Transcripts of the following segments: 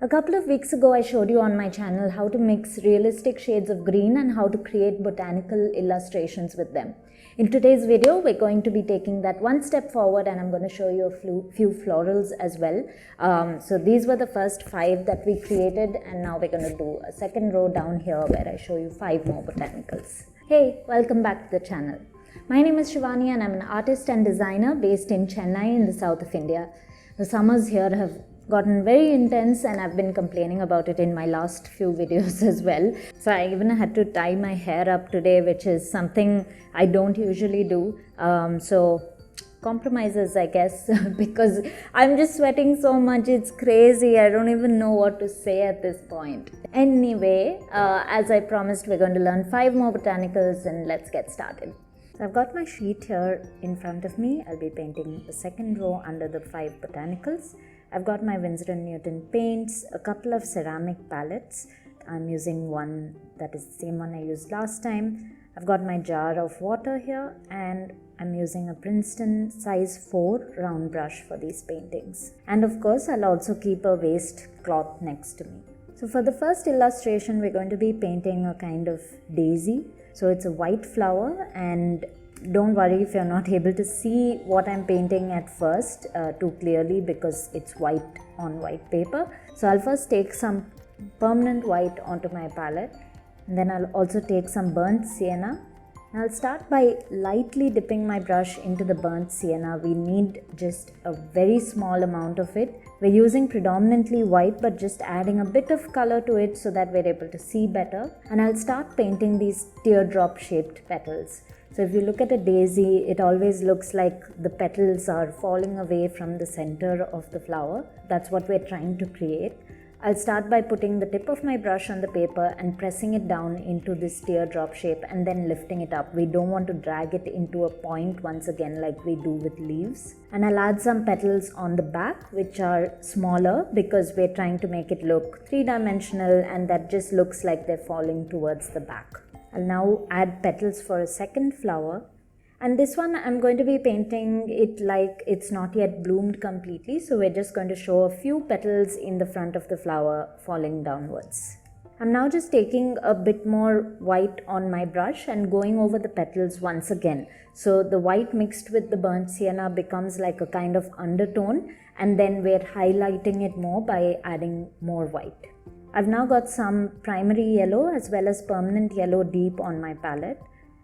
A couple of weeks ago, I showed you on my channel how to mix realistic shades of green and how to create botanical illustrations with them. In today's video, we're going to be taking that one step forward, and I'm going to show you a few florals as well. So these were the first 5 that we created, and now we're going to do a second row down here where I show you 5 more botanicals. Hey, welcome back to the channel. My name is Shivani and I'm an artist and designer based in Chennai in the south of India. The summers here have gotten very intense and I've been complaining about it in my last few videos as well. So I even had to tie my hair up today, which is something I don't usually do. So compromises, I guess, because I'm just sweating so much. It's crazy. I don't even know what to say at this point. Anyway, as I promised, we're going to learn 5 more botanicals and let's get started. So I've got my sheet here in front of me. I'll be painting the second row under the 5 botanicals. I've got my Winsor & Newton paints, a couple of ceramic palettes. I'm using one that is the same one I used last time. I've got my jar of water here and I'm using a Princeton size 4 round brush for these paintings. And of course, I'll also keep a waste cloth next to me. So for the first illustration, we're going to be painting a kind of daisy. So it's a white flower, and don't worry if you're not able to see what I'm painting at first too clearly because it's white on white paper. So I'll first take some permanent white onto my palette, and then I'll also take some burnt sienna. I'll start by lightly dipping my brush into the burnt sienna. We need just a very small amount of it. We're using predominantly white, but just adding a bit of color to it so that we're able to see better. And I'll start painting these teardrop shaped petals. So if you look at a daisy, it always looks like the petals are falling away from the center of the flower. That's what we're trying to create. I'll start by putting the tip of my brush on the paper and pressing it down into this teardrop shape and then lifting it up. We don't want to drag it into a point once again like we do with leaves. And I'll add some petals on the back, which are smaller because we're trying to make it look 3-dimensional, and that just looks like they're falling towards the back. I'll now add petals for a second flower. And this one I'm going to be painting it like it's not yet bloomed completely. So we're just going to show a few petals in the front of the flower falling downwards. I'm now just taking a bit more white on my brush and going over the petals once again. So the white mixed with the burnt sienna becomes like a kind of undertone, and then we're highlighting it more by adding more white. I've now got some primary yellow as well as permanent yellow deep on my palette,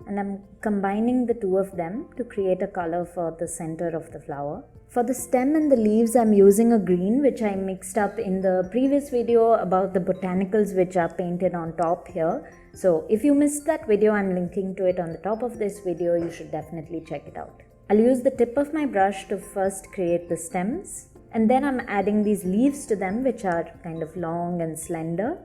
and I'm combining the two of them to create a color for the center of the flower. For the stem and the leaves, I'm using a green which I mixed up in the previous video about the botanicals which are painted on top here. So if you missed that video, I'm linking to it on the top of this video. You should definitely check it out. I'll use the tip of my brush to first create the stems, and then I'm adding these leaves to them which are kind of long and slender.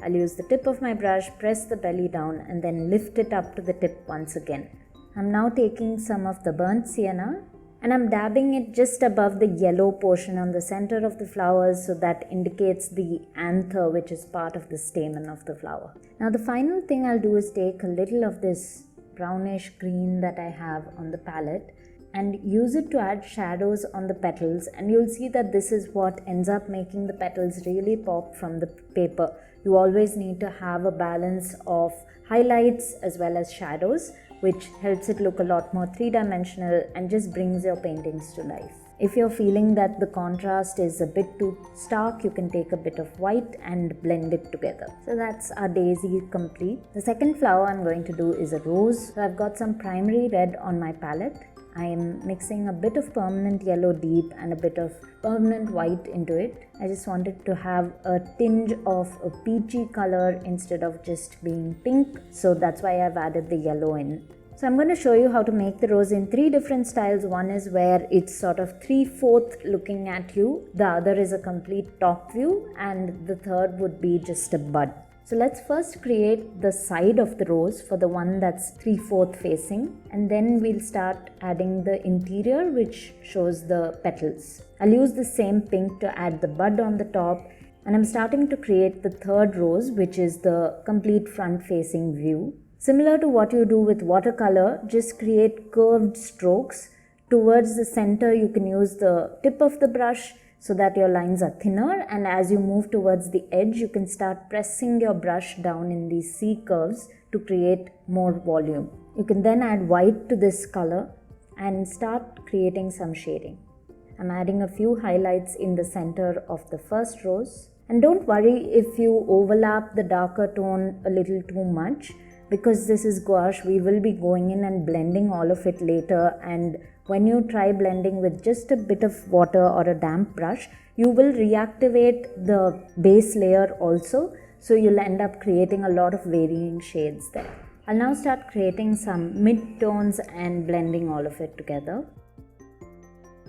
I'll use the tip of my brush, press the belly down, and then lift it up to the tip once again. I'm now taking some of the burnt sienna and I'm dabbing it just above the yellow portion on the center of the flowers, so that indicates the anther, which is part of the stamen of the flower. Now the final thing I'll do is take a little of this brownish green that I have on the palette and use it to add shadows on the petals, and you'll see that this is what ends up making the petals really pop from the paper. You always need to have a balance of highlights as well as shadows, which helps it look a lot more 3-dimensional and just brings your paintings to life. If you're feeling that the contrast is a bit too stark, you can take a bit of white and blend it together. So that's our daisy complete. The second flower I'm going to do is a rose. So I've got some primary red on my palette. I am mixing a bit of permanent yellow deep and a bit of permanent white into it. I just wanted to have a tinge of a peachy color instead of just being pink, so that's why I've added the yellow in. So I'm going to show you how to make the rose in 3 different styles. One is where it's sort of 3/4 looking at you, the other is a complete top view, and the third would be just a bud. So let's first create the side of the rose for the one that's 3/4 facing, and then we'll start adding the interior which shows the petals. I'll use the same pink to add the bud on the top, and I'm starting to create the third rose, which is the complete front facing view. Similar to what you do with watercolor, just create curved strokes. Towards the center, you can use the tip of the brush so that your lines are thinner, and as you move towards the edge, you can start pressing your brush down in these C curves to create more volume. You can then add white to this color and start creating some shading. I'm adding a few highlights in the center of the first rows. And don't worry if you overlap the darker tone a little too much, because this is gouache, we will be going in and blending all of it later, and when you try blending with just a bit of water or a damp brush, you will reactivate the base layer also, so you'll end up creating a lot of varying shades there. I'll now start creating some mid-tones and blending all of it together.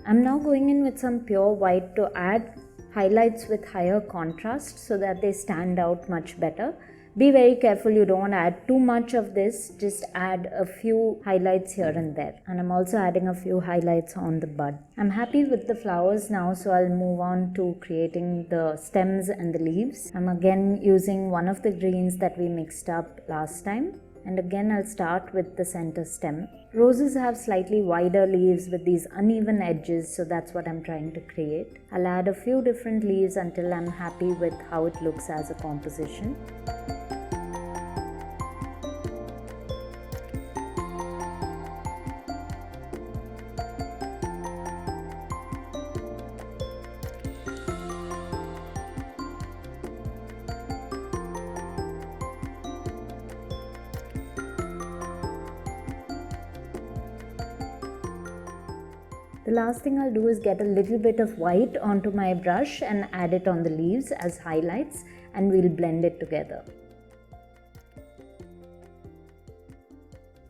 I'm now going in with some pure white to add highlights with higher contrast so that they stand out much better. Be very careful, you don't want to add too much of this, just add a few highlights here and there. And I'm also adding a few highlights on the bud. I'm happy with the flowers now, so I'll move on to creating the stems and the leaves. I'm again using one of the greens that we mixed up last time. And again I'll start with the center stem. Roses have slightly wider leaves with these uneven edges, so that's what I'm trying to create. I'll add a few different leaves until I'm happy with how it looks as a composition. The last thing I'll do is get a little bit of white onto my brush and add it on the leaves as highlights, and we'll blend it together.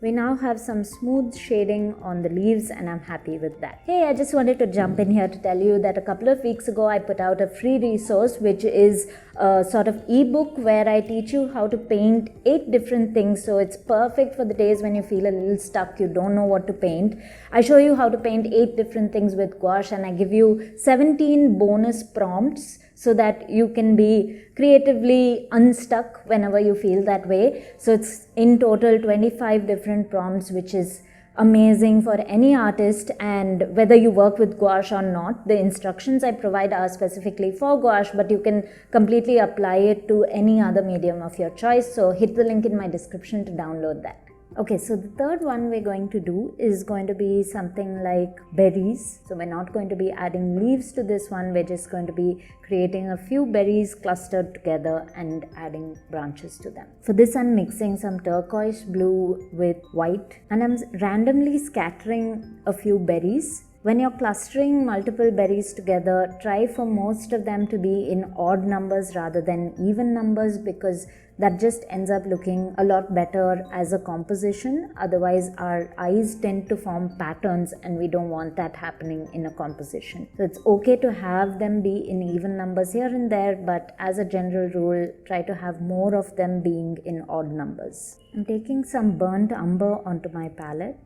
We now have some smooth shading on the leaves, and I'm happy with that. Hey, I just wanted to jump in here to tell you that a couple of weeks ago I put out a free resource, which is a sort of ebook where I teach you how to paint 8 different things. So it's perfect for the days when you feel a little stuck, you don't know what to paint. I show you how to paint 8 different things with gouache, and I give you 17 bonus prompts so that you can be creatively unstuck whenever you feel that way. So it's in total 25 different prompts, which is amazing for any artist, and whether you work with gouache or not, the instructions I provide are specifically for gouache, but you can completely apply it to any other medium of your choice. So hit the link in my description to download that. Okay, so the third one we're going to do is going to be something like berries. So we're not going to be adding leaves to this one, we're just going to be creating a few berries clustered together and adding branches to them. For this I'm mixing some turquoise blue with white, and I'm randomly scattering a few berries. When you're clustering multiple berries together, try for most of them to be in odd numbers rather than even numbers, because that just ends up looking a lot better as a composition. Otherwise our eyes tend to form patterns, and we don't want that happening in a composition. So it's okay to have them be in even numbers here and there, but as a general rule, try to have more of them being in odd numbers. I'm taking some burnt umber onto my palette,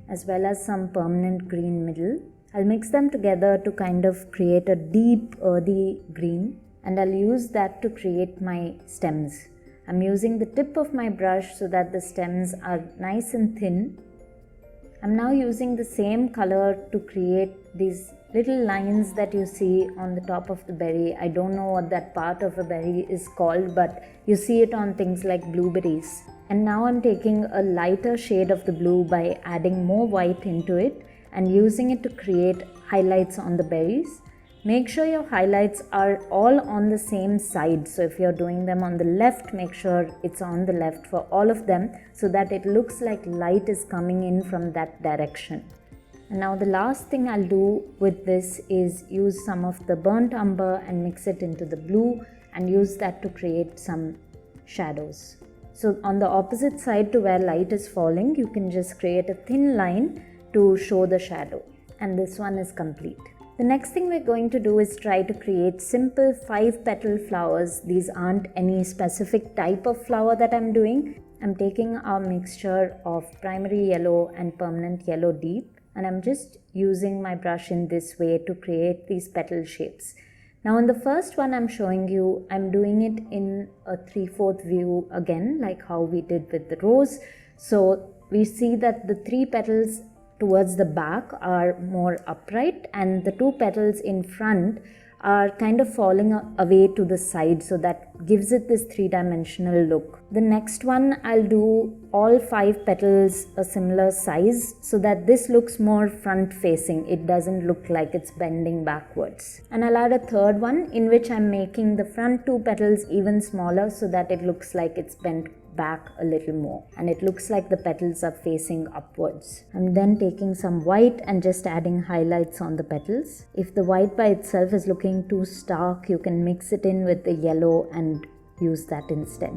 as well as some permanent green middle. I'll mix them together to kind of create a deep earthy green, and I'll use that to create my stems. I'm using the tip of my brush so that the stems are nice and thin. I'm now using the same color to create these little lines that you see on the top of the berry. I don't know what that part of a berry is called, but you see it on things like blueberries. And now I'm taking a lighter shade of the blue by adding more white into it and using it to create highlights on the berries. Make sure your highlights are all on the same side. So if you're doing them on the left, make sure it's on the left for all of them so that it looks like light is coming in from that direction. And now the last thing I'll do with this is use some of the burnt umber and mix it into the blue and use that to create some shadows. So on the opposite side to where light is falling, you can just create a thin line to show the shadow. And this one is complete. The next thing we're going to do is try to create simple 5-petal flowers. These aren't any specific type of flower that I'm doing. I'm taking our mixture of primary yellow and permanent yellow deep, and I'm just using my brush in this way to create these petal shapes. Now in the first one I'm showing you, I'm doing it in a 3/4 view again, like how we did with the rose. So we see that the 3 petals towards the back are more upright and the 2 petals in front are kind of falling away to the side, so that gives it this three-dimensional look. The next one, I'll do all 5 petals a similar size so that this looks more front facing. It doesn't look like it's bending backwards. And I'll add a third one in which I'm making the front 2 petals even smaller so that it looks like it's bent back a little more and it looks like the petals are facing upwards. I'm then taking some white and just adding highlights on the petals. If the white by itself is looking too stark, you can mix it in with the yellow and use that instead.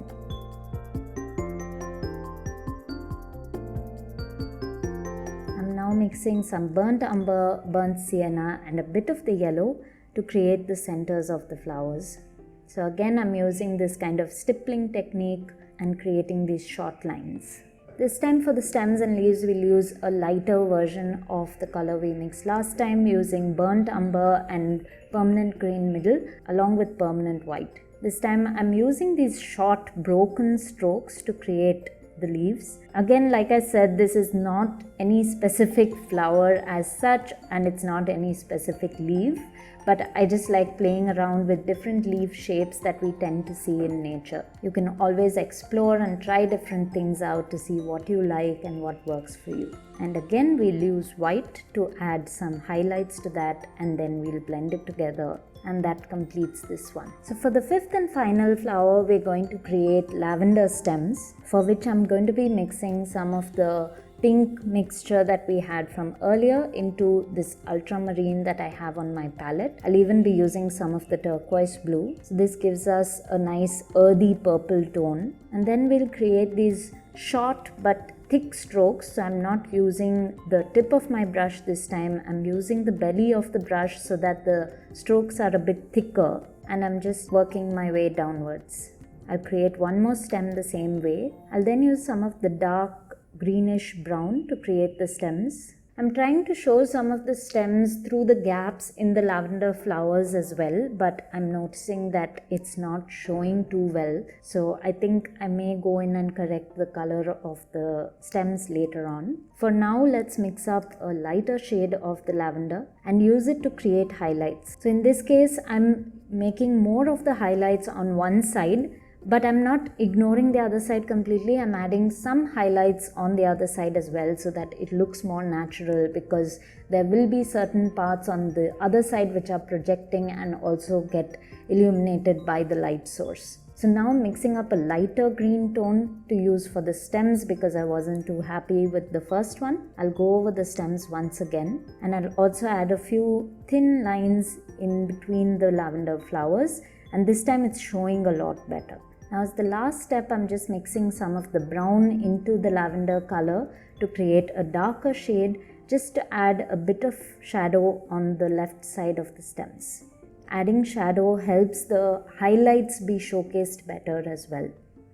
I'm now mixing some burnt umber, burnt sienna and a bit of the yellow to create the centers of the flowers. So again, I'm using this kind of stippling technique and creating these short lines. This time for the stems and leaves, we'll use a lighter version of the color we mixed last time, using burnt umber and permanent green middle along with permanent white. This time I'm using these short broken strokes to create the leaves. Again, like I said, this is not any specific flower as such and it's not any specific leaf, but I just like playing around with different leaf shapes that we tend to see in nature. You can always explore and try different things out to see what you like and what works for you. And again, we'll use white to add some highlights to that and then we'll blend it together, and that completes this one. So for the 5th and final flower, we're going to create lavender stems, for which I'm going to be mixing some of the pink mixture that we had from earlier into this ultramarine that I have on my palette. I'll even be using some of the turquoise blue. So this gives us a nice earthy purple tone. And then we'll create these short but thick strokes. So I'm not using the tip of my brush this time. I'm using the belly of the brush so that the strokes are a bit thicker, and I'm just working my way downwards. I'll create one more stem the same way. I'll then use some of the dark greenish brown to create the stems. I'm trying to show some of the stems through the gaps in the lavender flowers as well, but I'm noticing that it's not showing too well. So I think I may go in and correct the color of the stems later on. For now, let's mix up a lighter shade of the lavender and use it to create highlights. So in this case, I'm making more of the highlights on one side, but I'm not ignoring the other side completely. I'm adding some highlights on the other side as well so that it looks more natural, because there will be certain parts on the other side which are projecting and also get illuminated by the light source. So now I'm mixing up a lighter green tone to use for the stems because I wasn't too happy with the first one. I'll go over the stems once again, and I'll also add a few thin lines in between the lavender flowers, and this time it's showing a lot better. Now as the last step, I'm just mixing some of the brown into the lavender color to create a darker shade, just to add a bit of shadow on the left side of the stems. Adding shadow helps the highlights be showcased better as well,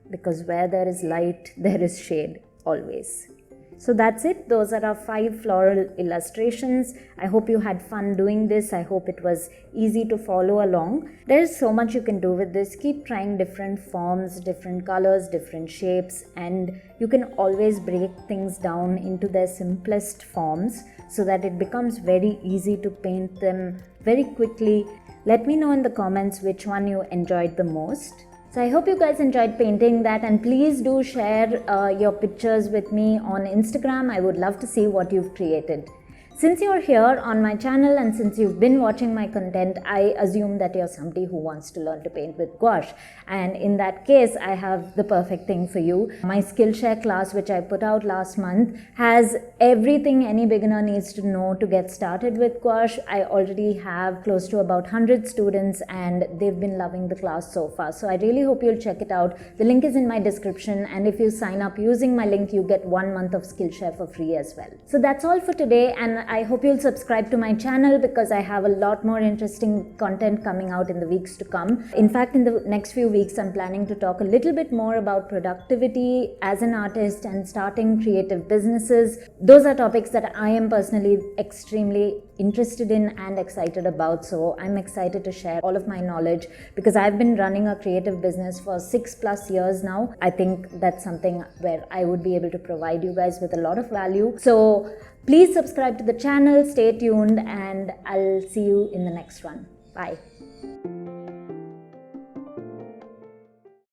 because where there is light, there is shade always. So that's it. Those are our 5 floral illustrations. I hope you had fun doing this. I hope it was easy to follow along. There is so much you can do with this. Keep trying different forms, different colors, different shapes, and you can always break things down into their simplest forms so that it becomes very easy to paint them very quickly. Let me know in the comments which one you enjoyed the most. So I hope you guys enjoyed painting that, and please do share your pictures with me on Instagram. I would love to see what you've created. Since you're here on my channel and since you've been watching my content, I assume that you're somebody who wants to learn to paint with gouache. And in that case, I have the perfect thing for you. My Skillshare class, which I put out last month, has everything any beginner needs to know to get started with gouache. I already have close to about 100 students and they've been loving the class so far. So I really hope you'll check it out. The link is in my description, and if you sign up using my link, you get 1 month of Skillshare for free as well. So that's all for today, and I hope you'll subscribe to my channel because I have a lot more interesting content coming out in the weeks to come. In fact, in the next few weeks, I'm planning to talk a little bit more about productivity as an artist and starting creative businesses. Those are topics that I am personally extremely interested in and excited about. So I'm excited to share all of my knowledge because I've been running a creative business for 6+ years now. I think that's something where I would be able to provide you guys with a lot of value. So please subscribe to the channel, stay tuned, and I'll see you in the next one. Bye.